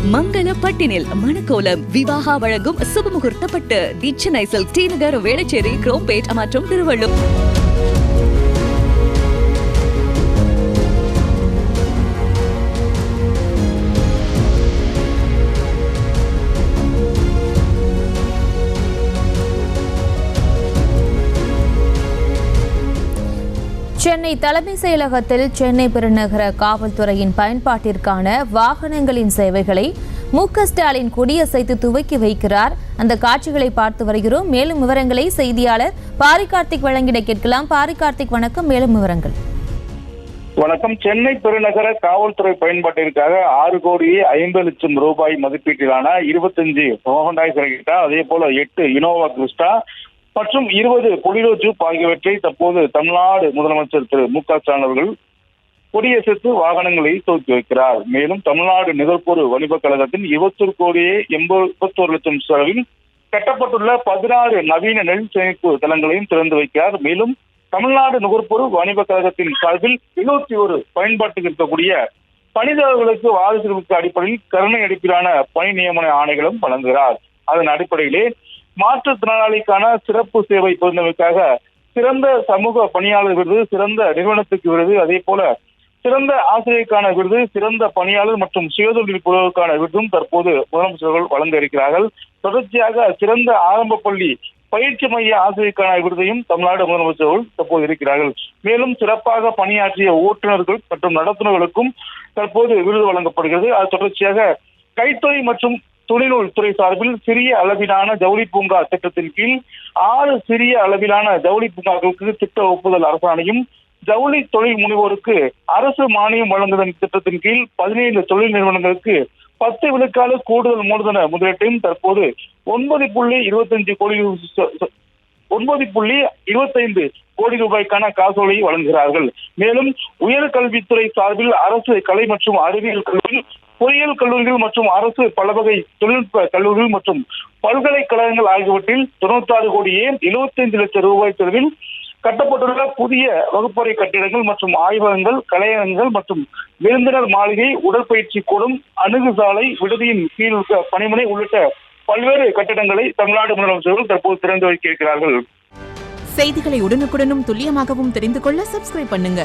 மங்கள பட்டினில் மணக்கோலம் விவாகா வழங்கும் சுபமுகூர்த்த பட்டு தி Chennai silk D நகர் வேளச்சேரி குரோம்பேட் மற்றும் திருவள்ளூர். சென்னை தலைமை செயலகத்தில் சென்னை பெருநகர காவல்துறையின் பயன்பாட்டிற்கான வாகனங்களின் சேவைகளை மு.க. ஸ்டாலின் கொடியசைத்து துவக்கி வைக்கிறார். அந்த காட்சிகளை பார்த்து வருகிறோம். மேலும் விவரங்களை செய்தியாளர் பாரி கார்த்திக் வழங்கிட கேட்கலாம். பாரி கார்த்திக், வணக்கம். மேலும் விவரங்கள். வணக்கம். சென்னை பெருநகர காவல்துறை பயன்பாட்டிற்காக 6,50,00,000 ரூபாய் மதிப்பீட்டிலான 25 ஹோண்டாய் கிரெட்டா, அதே போல 8 இனோவா கிறிஸ்டா மற்றும் 20 பொலிரோ ஜூப் ஆகியவற்றை தற்போது தமிழ்நாடு முதலமைச்சர் திரு மு.க. ஸ்டாலின் அவர்கள் கொடியசைத்து வாகனங்களை துவக்கி வைக்கிறார். மேலும் தமிழ்நாடு நுகர்பொருள் வணிகக் கழகத்தின் 21,81,00,000 செலவில் கட்டப்பட்டுள்ள 16 நவீன நெல் சேமிப்பு தளங்களையும் திறந்து வைக்கிறார். மேலும் தமிழ்நாடு நுகர்பொருள் வணிகக் கழகத்தின் சார்பில் 71 பயன்பாட்டுக்கு இருக்கக்கூடிய பணியாளர்களுக்கு வாரிசுகளுக்கு அடிப்படையில் கருணை அடிப்பிலான பணி நியமன ஆணைகளும் வழங்குகிறார். அதன் அடிப்படையிலே மாற்றுத்திறனாளிக்கான சிறப்பு சேவை புரிந்தமைக்காக சிறந்த சமூக பணியாளர் விருது, சிறந்த நிறுவனத்துக்கு விருது, அதே போல சிறந்த ஆசிரியருக்கான விருது, சிறந்த பணியாளர் மற்றும் சுயதொழில் புரிவதற்கான விருதும் தற்போது முதலமைச்சர்கள் வழங்க இருக்கிறார்கள். தொடர்ச்சியாக சிறந்த ஆரம்ப பள்ளி பயிற்சி மைய ஆசிரியருக்கான விருதையும் தமிழ்நாடு முதலமைச்சர்கள் தற்போது இருக்கிறார்கள். மேலும் சிறப்பாக பணியாற்றிய ஓட்டுநர்கள் மற்றும் நடத்துனர்களுக்கும் தற்போது விருது வழங்கப்படுகிறது. அது தொடர்ச்சியாக கைத்தொழில் மற்றும் தொழில்நூல் துறை சார்பில் சிறிய அளவிலான ஜவுளி பூங்கா திட்டத்தின் கீழ் 6 சிறிய அளவிலான ஜவுளி பூங்காக்களுக்கு திட்ட ஒப்புதல் அரசாணையும், ஜவுளி தொழில் முனைவோருக்கு அரசு மானியம் வழங்குதல் திட்டத்தின் கீழ் 17 தொழில் நிறுவனங்களுக்கு 10 விழுக்காடு கூடுதல் மூலதன முதலீட்டையும் தற்போது 9.25 கோடி ரூபாய்க்கான காசோலையை வழங்குகிறார்கள். மேலும் உயர்கல்வித்துறை சார்பில் அரசு கலை மற்றும் அறிவியல் கல்லூரி, பொறியியல் கல்லூரிகள் மற்றும் அரசு பலவகை தொழில்நுட்ப கல்லூரிகள் மற்றும் பல்கலைக்கழகங்கள் ஆகியவற்றில் 96,75,00,000 ரூபாய் செலவில் கட்டப்பட்டுள்ள புதிய வகுப்பறை கட்டிடங்கள் மற்றும் ஆய்வகங்கள், கலையகங்கள் மற்றும் விருந்தினர் மாளிகை, உடற்பயிற்சி கூடம், அணுகுசாலை, விடுதியின் கீழ் பணிமனை உள்ளிட்ட பல்வேறு கட்டிடங்களை தமிழ்நாடு முதலமைச்சர்கள் தற்போது திறந்து வைக்க இருக்கிறார்கள். செய்திகளை உடனுக்குடனும் துல்லியமாகவும் தெரிந்து கொள்ள சப்ஸ்கிரைப் பண்ணுங்க.